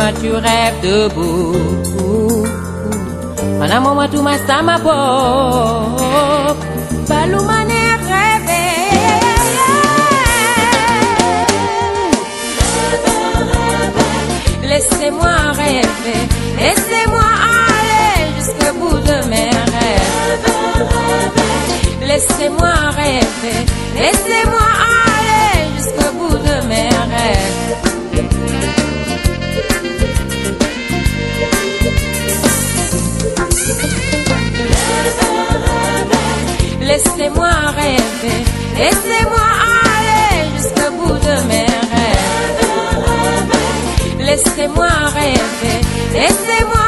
moi tu rêves debout. En amour, moi tout ma sama pop. Balou mané rêver. Laissez-moi rêver. Laissez-moi aller jusqu'au bout de mes rêves. Laissez-moi rêver. Laissez-moi aller jusqu'au bout de mes rêves. Laissez-moi rêver, laissez-moi aller jusqu'au bout de mes rêves. Laissez-moi rêver, laissez-moi